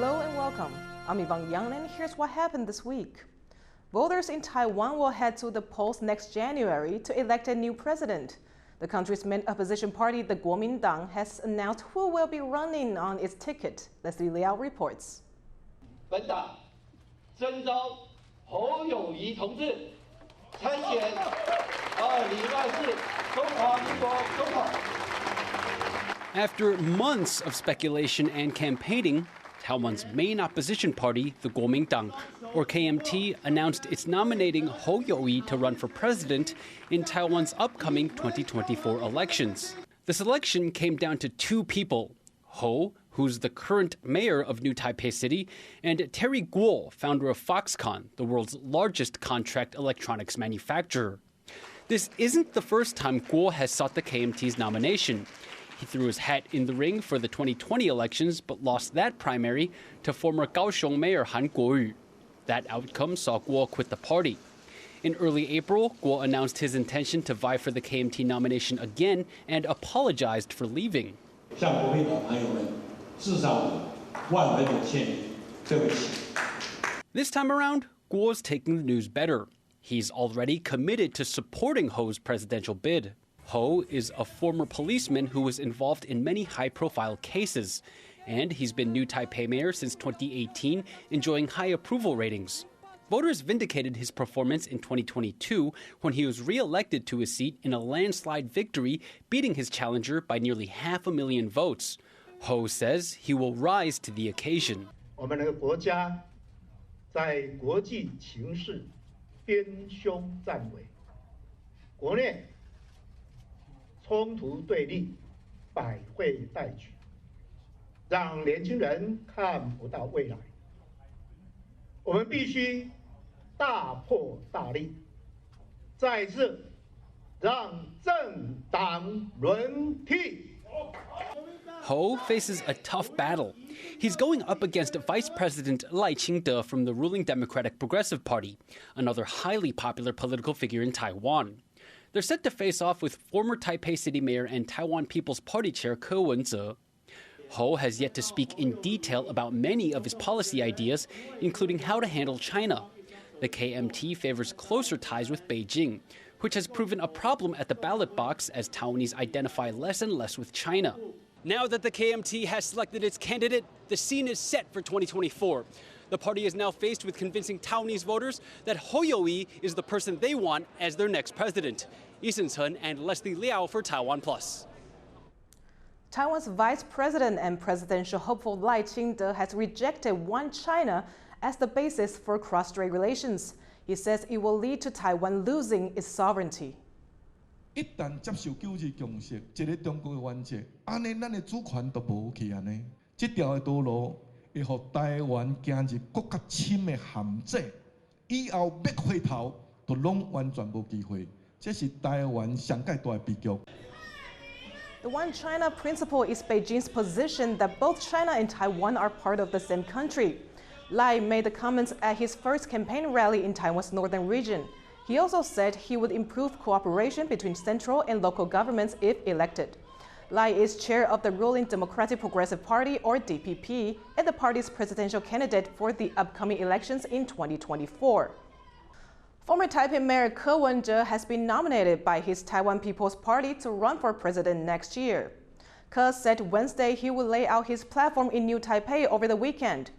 Hello and welcome. I'm Yvonne and here's what happened this week. Voters in Taiwan will head to the polls next January to elect a new president. The country's main opposition party, the Kuomintang, has announced who will be running on its ticket. Leslie Liao reports. 本党征召侯友宜同志参选2024中华民国总统。 After months of speculation and campaigning, Taiwan's main opposition party, the Kuomintang, or KMT, announced it's nominating Hou You-yi to run for president in Taiwan's upcoming 2024 elections. The selection came down to two people, Hou, who's the current mayor of New Taipei City, and Terry Guo, founder of Foxconn, the world's largest contract electronics manufacturer. This isn't the first time Guo has sought the KMT's nomination. He threw his hat in the ring for the 2020 elections, but lost that primary to former Kaohsiung Mayor Han Kuo-yu. That outcome saw Guo quit the party. In early April, Guo announced his intention to vie for the KMT nomination again and apologized for leaving. This time around, Guo's taking the news better. He's already committed to supporting Hou's presidential bid. Hou is a former policeman who was involved in many high-profile cases, and he's been New Taipei mayor since 2018, enjoying high approval ratings. Voters vindicated his performance in 2022 when he was re-elected to his seat in a landslide victory, beating his challenger by nearly 500,000 votes. Hou says he will rise to the occasion. 我们的国家在国际情势边凶战危，国内 冲突对立，百废待举，让年轻人看不到未来。我们必须大破大立，再次让政党轮替。 Hou faces a tough battle. He's going up against Vice President Lai Ching-te from the ruling Democratic Progressive Party, another highly popular political figure in Taiwan. They're set to face off with former Taipei City Mayor and Taiwan People's Party Chair Ke Wen-je. Hou has yet to speak in detail about many of his policy ideas, including how to handle China. The KMT favors closer ties with Beijing, which has proven a problem at the ballot box as Taiwanese identify less and less with China. Now that the KMT has selected its candidate, the scene is set for 2024. The party is now faced with convincing Taiwanese voters that Hou You-yi is the person they want as their next president. Eason Chen and Leslie Liao for TaiwanPlus. Taiwan's Vice President and presidential hopeful Lai Ching-te has rejected One China as the basis for cross-strait relations. He says it will lead to Taiwan losing its sovereignty. 一旦接受九二共识，一个中国的原则，安尼咱的主权都无去安尼。这条的道路会让台湾行入更加深的陷阱，以后要回头都拢完全无机会。这是台湾上界大的悲剧。 The One China principle is Beijing's position that both China and Taiwan are part of the same country. Lai made the comments at his first campaign rally in Taiwan's northern region. He also said he would improve cooperation between central and local governments if elected. Lai is chair of the ruling Democratic Progressive Party, or DPP, and the party's presidential candidate for the upcoming elections in 2024. Former Taipei Mayor Ke Wen-je has been nominated by his Taiwan People's Party to run for president next year. Ke said Wednesday he will lay out his platform in New Taipei over the weekend.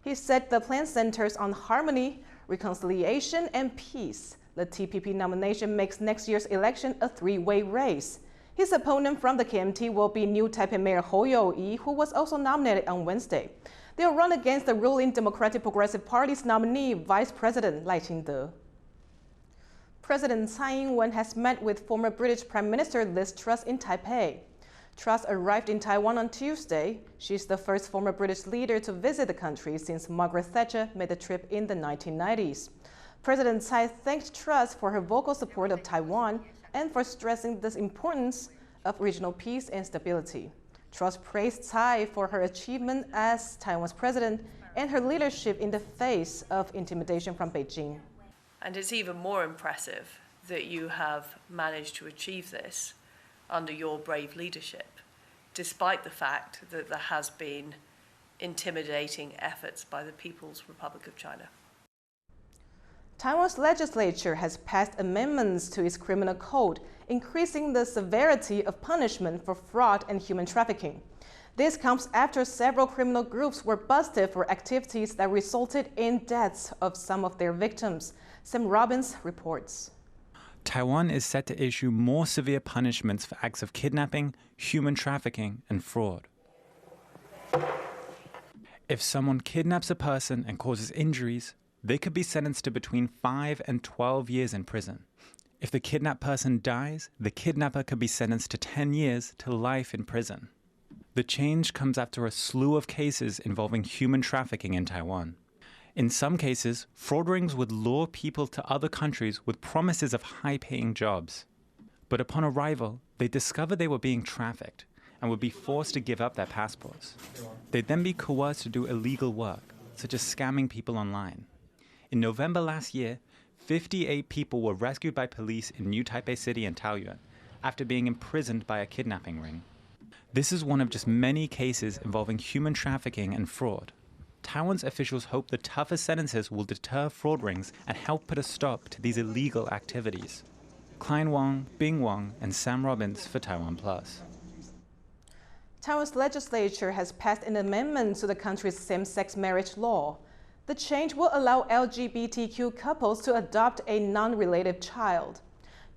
He said the plan centers on harmony, reconciliation, and peace. The TPP nomination makes next year's election a three-way race. His opponent from the KMT will be New Taipei Mayor Hou You-yi, who was also nominated on Wednesday. They'll run against the ruling Democratic Progressive Party's nominee, Vice President Lai Ching-te. President Tsai Ing-wen has met with former British Prime Minister Liz Truss in Taipei. Truss arrived in Taiwan on Tuesday. She's the first former British leader to visit the country since Margaret Thatcher made the trip in the 1990s. President Tsai thanked Truss for her vocal support of Taiwan and for stressing the importance of regional peace and stability. Truss praised Tsai for her achievement as Taiwan's president and her leadership in the face of intimidation from Beijing. And it's even more impressive that you have managed to achieve this under your brave leadership, despite the fact that there has been intimidating efforts by the People's Republic of China. Taiwan's legislature has passed amendments to its criminal code, increasing the severity of punishment for fraud and human trafficking. This comes after several criminal groups were busted for activities that resulted in deaths of some of their victims. Sam Robbins reports. Taiwan is set to issue more severe punishments for acts of kidnapping, human trafficking, and fraud. If someone kidnaps a person and causes injuries, they could be sentenced to between 5 and 12 years in prison. If the kidnapped person dies, the kidnapper could be sentenced to 10 years to life in prison. The change comes after a slew of cases involving human trafficking in Taiwan. In some cases, fraud rings would lure people to other countries with promises of high-paying jobs. But upon arrival, they discovered they were being trafficked and would be forced to give up their passports. They'd then be coerced to do illegal work, such as scamming people online. In November last year, 58 people were rescued by police in New Taipei City and Taoyuan after being imprisoned by a kidnapping ring. This is one of just many cases involving human trafficking and fraud. Taiwan's officials hope the tougher sentences will deter fraud rings and help put a stop to these illegal activities. Klein Wang, Bing Wang, and Sam Robbins for TaiwanPlus. Taiwan's legislature has passed an amendment to the country's same-sex marriage law. The change will allow LGBTQ couples to adopt a non-related child.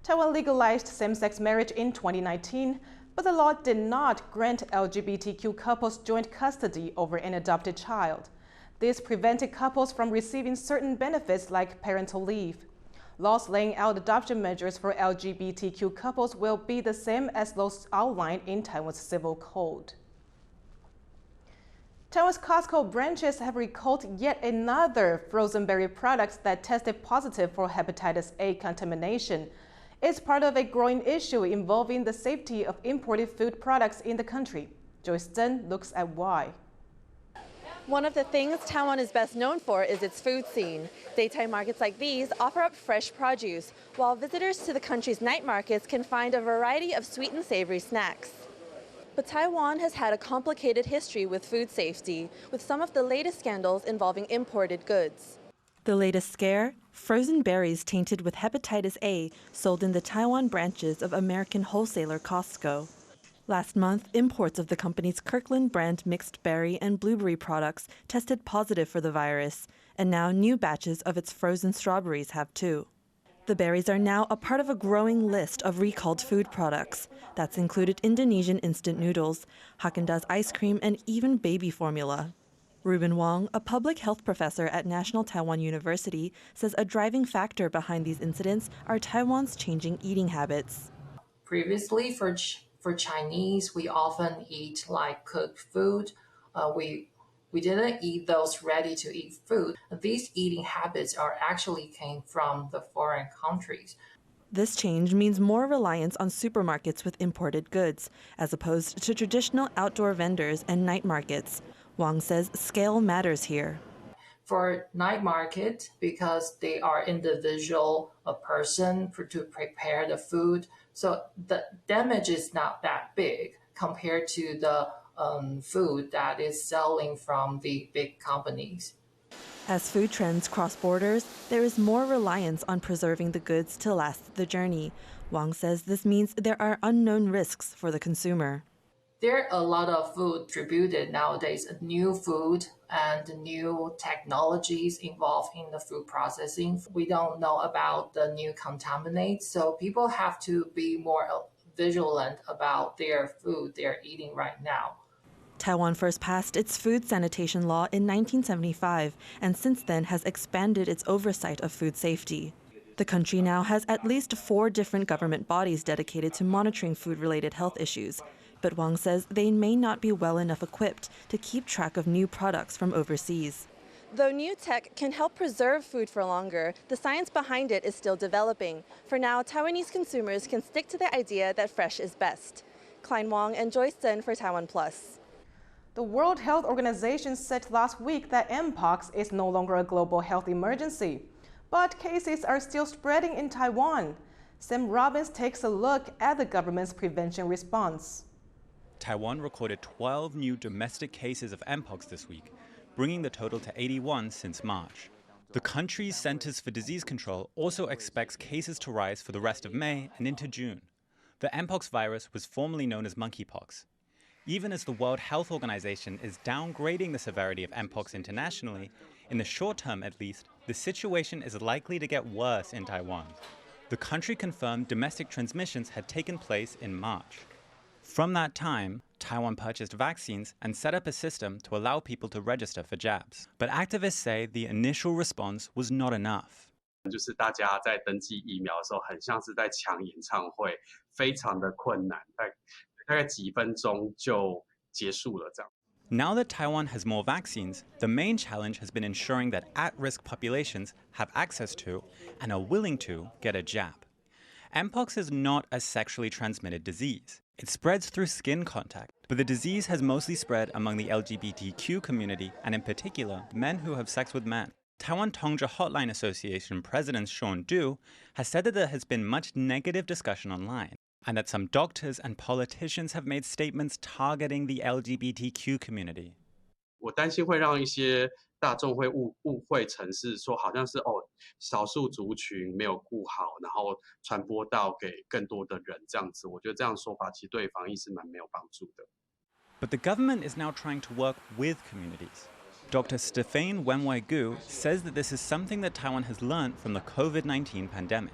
Taiwan legalized same-sex marriage in 2019, but the law did not grant LGBTQ couples joint custody over an adopted child. This prevented couples from receiving certain benefits like parental leave. Laws laying out adoption measures for LGBTQ couples will be the same as those outlined in Taiwan's civil code. Taiwan's Costco branches have recalled yet another frozen berry product that tested positive for hepatitis A contamination. It's part of a growing issue involving the safety of imported food products in the country. Joyce Zhen looks at why. One of the things Taiwan is best known for is its food scene. Daytime markets like these offer up fresh produce, while visitors to the country's night markets can find a variety of sweet and savory snacks. But Taiwan has had a complicated history with food safety, with some of the latest scandals involving imported goods. The latest scare? Frozen berries tainted with hepatitis A sold in the Taiwan branches of American wholesaler Costco. Last month, imports of the company's Kirkland brand mixed berry and blueberry products tested positive for the virus, and now new batches of its frozen strawberries have too. The berries are now a part of a growing list of recalled food products. That's included Indonesian instant noodles, Haagen-Dazs ice cream, and even baby formula. Ruben Wong, a public health professor at National Taiwan University, says a driving factor behind these incidents are Taiwan's changing eating habits. Previously, for Chinese, we often eat like cooked food. We didn't eat those ready-to-eat food. These eating habits actually came from the foreign countries. This change means more reliance on supermarkets with imported goods, as opposed to traditional outdoor vendors and night markets. Wang says scale matters here. For night market, because they are individual person to prepare the food, so the damage is not that big compared to the food that is selling from the big companies. As food trends cross borders, there is more reliance on preserving the goods to last the journey. Wang says this means there are unknown risks for the consumer. There are a lot of food distributed nowadays, new food and new technologies involved in the food processing. We don't know about the new contaminants, so people have to be more vigilant about their food they're eating right now. Taiwan first passed its food sanitation law in 1975 and since then has expanded its oversight of food safety. The country now has at least 4 different government bodies dedicated to monitoring food-related health issues. But Wang says they may not be well enough equipped to keep track of new products from overseas. Though new tech can help preserve food for longer, the science behind it is still developing. For now, Taiwanese consumers can stick to the idea that fresh is best. Klein Wang and Joyce Zhen for TaiwanPlus. The World Health Organization said last week that Mpox is no longer a global health emergency, but cases are still spreading in Taiwan. Sam Robbins takes a look at the government's prevention response. Taiwan recorded 12 new domestic cases of Mpox this week, bringing the total to 81 since March. The country's Centers for Disease Control also expects cases to rise for the rest of May and into June. The Mpox virus was formerly known as monkeypox. Even as the World Health Organization is downgrading the severity of Mpox internationally, in the short term at least, the situation is likely to get worse in Taiwan. The country confirmed domestic transmissions had taken place in March. From that time, Taiwan purchased vaccines and set up a system to allow people to register for jabs. But activists say the initial response was not enough. 就是大家在登记疫苗的时候，很像是在抢演唱会，非常的困难，大概几分钟就结束了这样。 Now that Taiwan has more vaccines, the main challenge has been ensuring that at-risk populations have access to and are willing to get a jab. Mpox is not a sexually transmitted disease. It spreads through skin contact, but the disease has mostly spread among the LGBTQ community and in particular, men who have sex with men. Taiwan Tongzhi Hotline Association President Sean Du has said that there has been much negative discussion online and that some doctors and politicians have made statements targeting the LGBTQ community. 我担心会让一些大众会误会成是说好像是少数族群没有顾好，然后传播到给更多的人这样子。我觉得这样说法其实对防疫是蛮没有帮助的。 But the government is now trying to work with communities. Dr. Stephane Wenwei-Gu says that this is something that Taiwan has learned from the COVID-19 pandemic.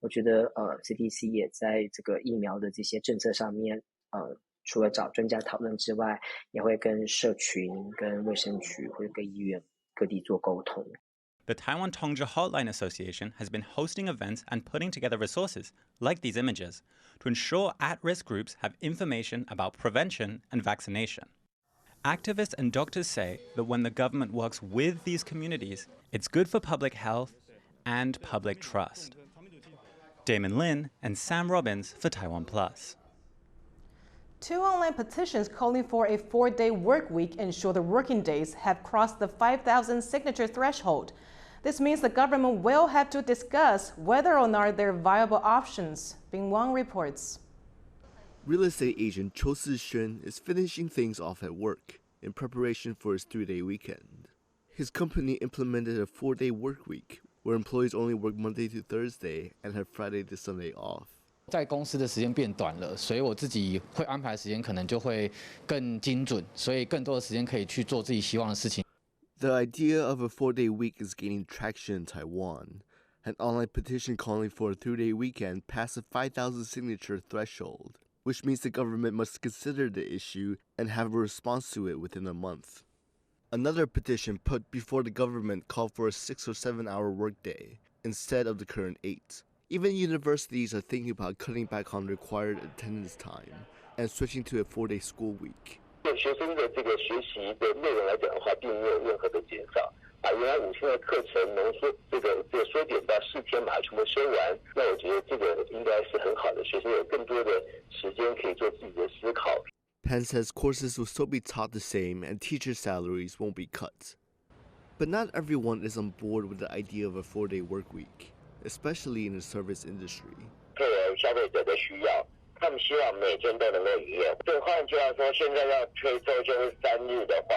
我觉得CDC 也在这个疫苗的这些政策上面，除了找专家讨论之外，也会跟社群、跟卫生局或者跟医院各地做沟通。 The Taiwan Tongzhi Hotline Association has been hosting events and putting together resources, like these images, to ensure at-risk groups have information about prevention and vaccination. Activists and doctors say that when the government works with these communities, it's good for public health and public trust. Damon Lin and Sam Robbins for TaiwanPlus. 2 online petitions calling for a 4-day work week and shorter working days have crossed the 5,000 signature threshold. This means the government will have to discuss whether or not there are viable options. Bing Wang reports. Real estate agent Cho Si-shen is finishing things off at work in preparation for his 3-day weekend. His company implemented a 4-day work week where employees only work Monday to Thursday and have Friday to Sunday off. 在公司的时间变短了，所以我自己会安排的时间可能就会更精准，所以更多的时间可以去做自己希望的事情。 The idea of a 4-day week is gaining traction in Taiwan. An online petition calling for a 3-day weekend passed the 5,000 signature threshold, which means the government must consider the issue and have a response to it within a month. Another petition put before the government called for a 6 or 7 hour workday instead of the current 8. Even universities are thinking about cutting back on required attendance time and switching to a 4-day school week. 对学生的这个学习的内容来讲的话，并没有任何的减少。原来5天的课程浓缩这个缩减到4天把它全部修完，那我觉得这个应该是很好的，学生有更多的时间可以做自己的思考。 Penn says courses will still be taught the same and teacher salaries won't be cut. But not everyone is on board with the idea of a 4-day work week, especially in the service industry. 配合消费者的需要，他们希望每天都能够营业。对，换句话说，现在要推周休3日的话，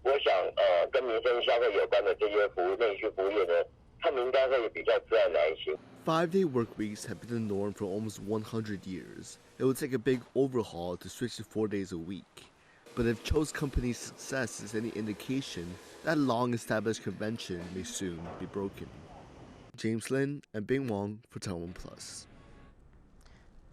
我想跟民生消费有关的这些服务内需服务业呢，他们应该会比较自然来一些。 5-day work weeks have been the norm for almost 100 years. It would take a big overhaul to switch to 4 days a week. But if Cho's company's success is any indication, that long-established convention may soon be broken. James Lin and Bing Wang for TaiwanPlus.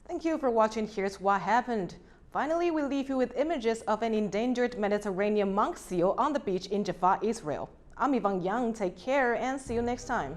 Thank you for watching Here's What Happened. Finally, we leave you with images of an endangered Mediterranean monk seal on the beach in Jaffa, Israel. I'm Yvonne Young. Take care and see you next time.